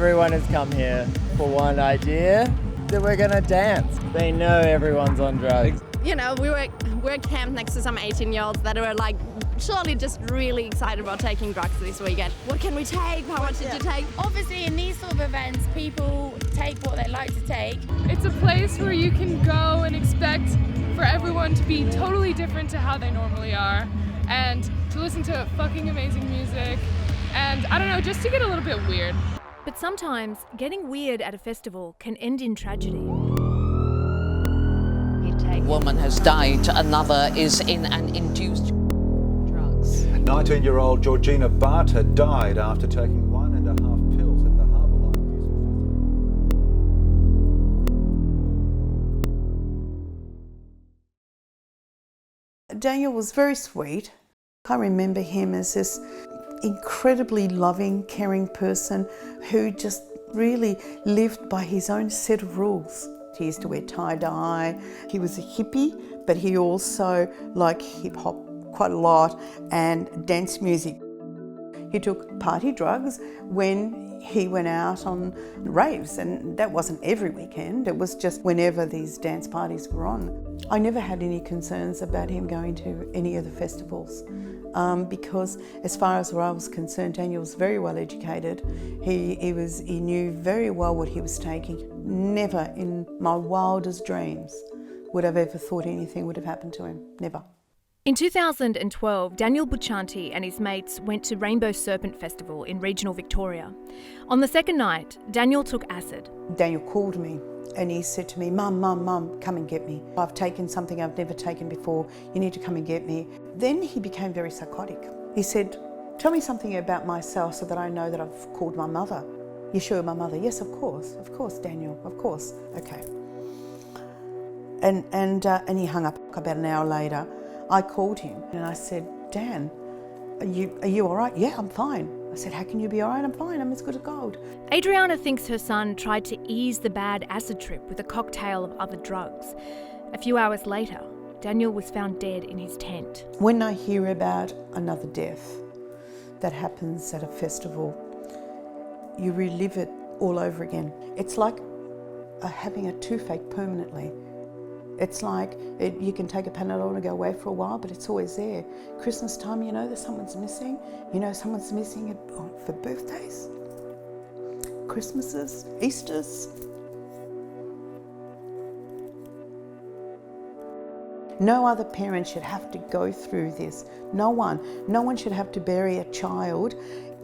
Everyone has come here for one idea, that we're gonna dance. They know everyone's on drugs. You know, we're camped next to some 18-year-olds that were like, surely just really excited about taking drugs this weekend. What can we take? How much did you take? Obviously, in these sort of events, people take what they like to take. It's a place where you can go and expect for everyone to be totally different to how they normally are, and to listen to fucking amazing music, and I don't know, just to get a little bit weird. But sometimes getting weird at a festival can end in tragedy. A woman has died, another is in an induced drugs. 19-year-old Georgina Barter died after taking 1.5 pills at the Harbour Life Music Festival. Daniel was very sweet. I remember him as this incredibly loving, caring person who just really lived by his own set of rules. He used to wear tie-dye. He was a hippie, but he also liked hip-hop quite a lot and dance music. He took party drugs when he went out on raves, and that wasn't every weekend, it was just whenever these dance parties were on. I never had any concerns about him going to any of the festivals because as far as where I was concerned, Daniel was very well educated. He knew very well what he was taking. Never in my wildest dreams would I've ever thought anything would have happened to him, never. In 2012, Daniel Buchanti and his mates went to Rainbow Serpent Festival in regional Victoria. On the second night, Daniel took acid. Daniel called me and he said to me, Mum, come and get me. I've taken something I've never taken before. You need to come and get me. Then he became very psychotic. He said, tell me something about myself so that I know that I've called my mother. You sure you're my mother? Yes, of course, Daniel, of course. Okay. And he hung up. About an hour later, I called him and I said, Dan, are you all right? Yeah, I'm fine. I said, how can you be all right? I'm fine, I'm as good as gold. Adriana thinks her son tried to ease the bad acid trip with a cocktail of other drugs. A few hours later, Daniel was found dead in his tent. When I hear about another death that happens at a festival, you relive it all over again. It's like having a toothache permanently. It's like you can take a Panadol and go away for a while, but it's always there. Christmas time, you know that someone's missing. You know someone's missing for birthdays, Christmases, Easters. No other parent should have to go through this. No one should have to bury a child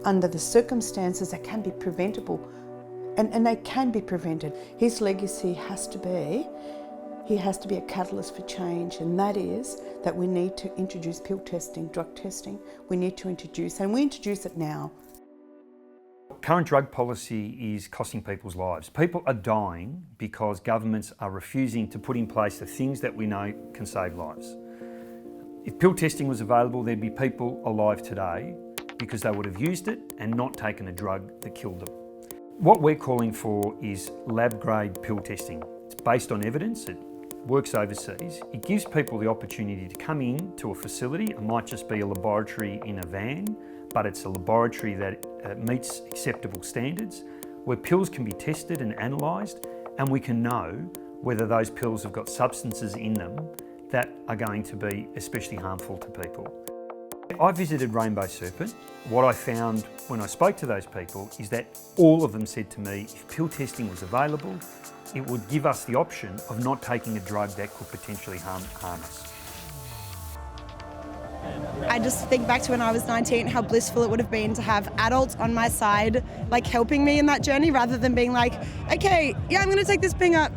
under the circumstances that can be preventable. And they can be prevented. His legacy has to be, he has to be a catalyst for change, and that is that we need to introduce pill testing, drug testing. We need to introduce, and we introduce it now. Current drug policy is costing people's lives. People are dying because governments are refusing to put in place the things that we know can save lives. If pill testing was available, there'd be people alive today because they would have used it and not taken a drug that killed them. What we're calling for is lab-grade pill testing. It's based on evidence. It works overseas. It gives people the opportunity to come in to a facility. It might just be a laboratory in a van, but it's a laboratory that meets acceptable standards, where pills can be tested and analysed, and we can know whether those pills have got substances in them that are going to be especially harmful to people. I visited Rainbow Serpent. What I found when I spoke to those people is that all of them said to me, if pill testing was available, it would give us the option of not taking a drug that could potentially harm us. I just think back to when I was 19, how blissful it would have been to have adults on my side, like helping me in that journey, rather than being like, okay, yeah, I'm gonna take this ping up.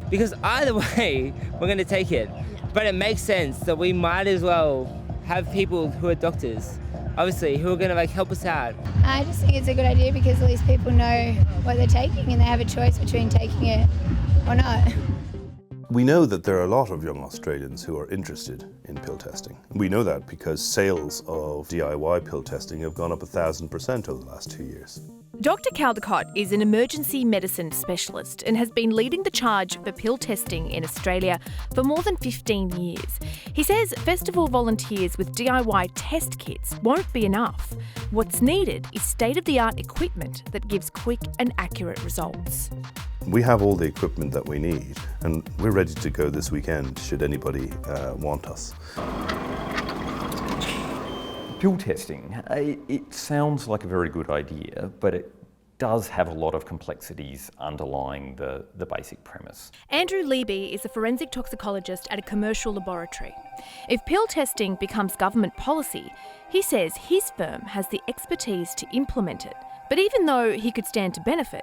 Because either way, we're gonna take it. But it makes sense that we might as well have people who are doctors, obviously, who are gonna help us out. I just think it's a good idea because at least people know what they're taking and they have a choice between taking it or not. We know that there are a lot of young Australians who are interested in pill testing. We know that because sales of DIY pill testing have gone up 1,000% over the last 2 years. Dr. Caldecott is an emergency medicine specialist and has been leading the charge for pill testing in Australia for more than 15 years. He says festival volunteers with DIY test kits won't be enough. What's needed is state-of-the-art equipment that gives quick and accurate results. We have all the equipment that we need, and we're ready to go this weekend should anybody want us. Pill testing, it sounds like a very good idea, but it does have a lot of complexities underlying the basic premise. Andrew Leby is a forensic toxicologist at a commercial laboratory. If pill testing becomes government policy, he says his firm has the expertise to implement it. But even though he could stand to benefit,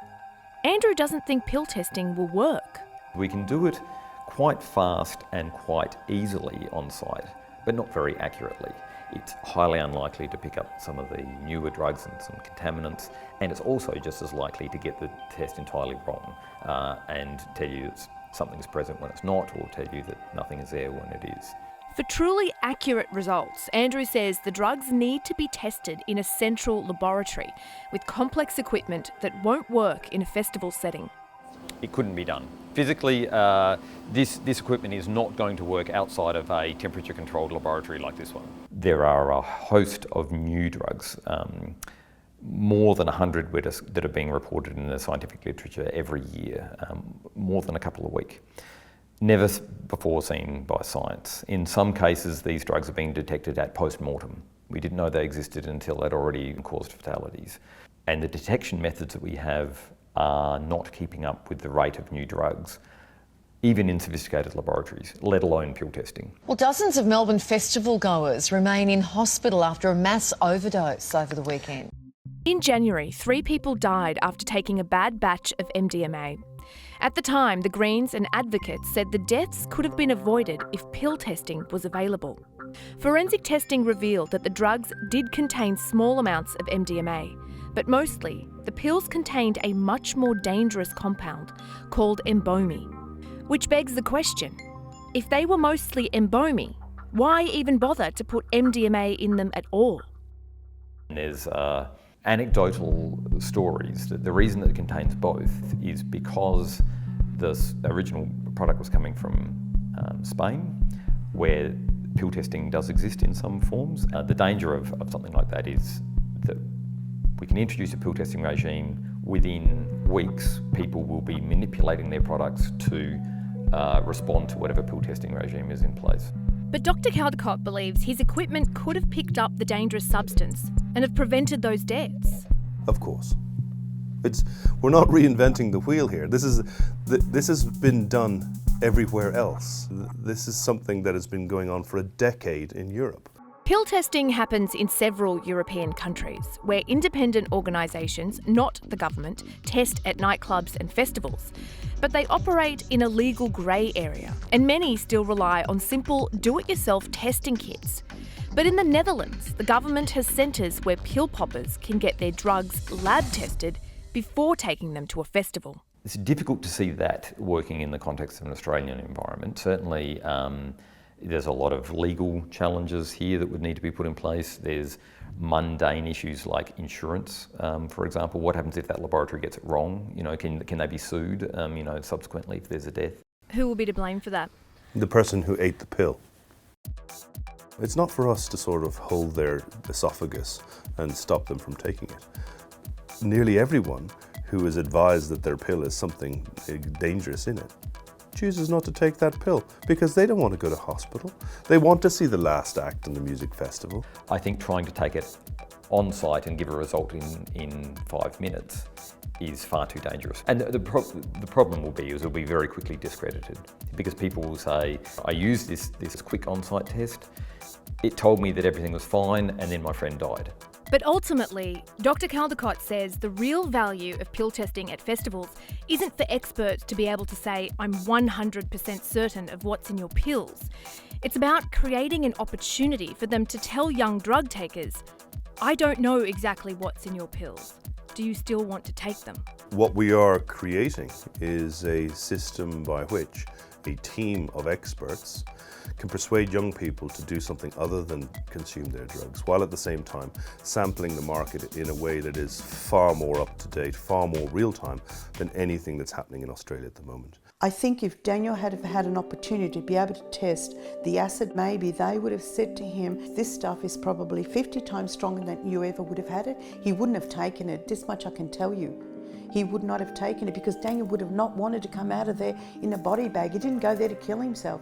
Andrew doesn't think pill testing will work. We can do it quite fast and quite easily on site, but not very accurately. It's highly unlikely to pick up some of the newer drugs and some contaminants, and it's also just as likely to get the test entirely wrong and tell you that something's present when it's not, or tell you that nothing is there when it is. For truly accurate results, Andrew says the drugs need to be tested in a central laboratory with complex equipment that won't work in a festival setting. It couldn't be done. Physically, this equipment is not going to work outside of a temperature-controlled laboratory like this one. There are a host of new drugs, more than 100 that are being reported in the scientific literature every year, more than a couple a week. Never before seen by science. In some cases, these drugs are being detected at post-mortem. We didn't know they existed until they'd already caused fatalities. And the detection methods that we have are not keeping up with the rate of new drugs, even in sophisticated laboratories, let alone pill testing. Well, dozens of Melbourne festival goers remain in hospital after a mass overdose over the weekend. In January, 3 people died after taking a bad batch of MDMA. At the time, the Greens and advocates said the deaths could have been avoided if pill testing was available. Forensic testing revealed that the drugs did contain small amounts of MDMA, but mostly the pills contained a much more dangerous compound called embomy. Which begs the question, if they were mostly embomy, why even bother to put MDMA in them at all? There's anecdotal stories that the reason that it contains both is because the original product was coming from Spain, where pill testing does exist in some forms. The danger of something like that is that we can introduce a pill testing regime. Within weeks, people will be manipulating their products to respond to whatever pill testing regime is in place. But Dr. Caldecott believes his equipment could have picked up the dangerous substance and have prevented those deaths. Of course. We're not reinventing the wheel here. This has been done everywhere else. This is something that has been going on for a decade in Europe. Pill testing happens in several European countries, where independent organisations, not the government, test at nightclubs and festivals. But they operate in a legal grey area, and many still rely on simple do-it-yourself testing kits. But in the Netherlands, the government has centres where pill poppers can get their drugs lab tested before taking them to a festival. It's difficult to see that working in the context of an Australian environment. Certainly, there's a lot of legal challenges here that would need to be put in place. There's mundane issues like insurance, for example. What happens if that laboratory gets it wrong? Can they be sued, subsequently if there's a death? Who will be to blame for that? The person who ate the pill. It's not for us to sort of hold their esophagus and stop them from taking it. Nearly everyone who is advised that their pill has something dangerous in it chooses not to take that pill because they don't want to go to hospital. They want to see the last act in the music festival. I think trying to take it on site and give a result in 5 minutes is far too dangerous. And the problem will be it'll be very quickly discredited because people will say, I used this quick on-site test, it told me that everything was fine, and then my friend died. But ultimately, Dr. Caldecott says the real value of pill testing at festivals isn't for experts to be able to say, I'm 100% certain of what's in your pills. It's about creating an opportunity for them to tell young drug takers, I don't know exactly what's in your pills. Do you still want to take them? What we are creating is a system by which a team of experts can persuade young people to do something other than consume their drugs, while at the same time sampling the market in a way that is far more up to date, far more real time than anything that's happening in Australia at the moment. I think if Daniel had had an opportunity to be able to test the acid, maybe they would have said to him, this stuff is probably 50 times stronger than you ever would have had it. He wouldn't have taken it, this much I can tell you. He would not have taken it because Daniel would have not wanted to come out of there in a body bag. He didn't go there to kill himself.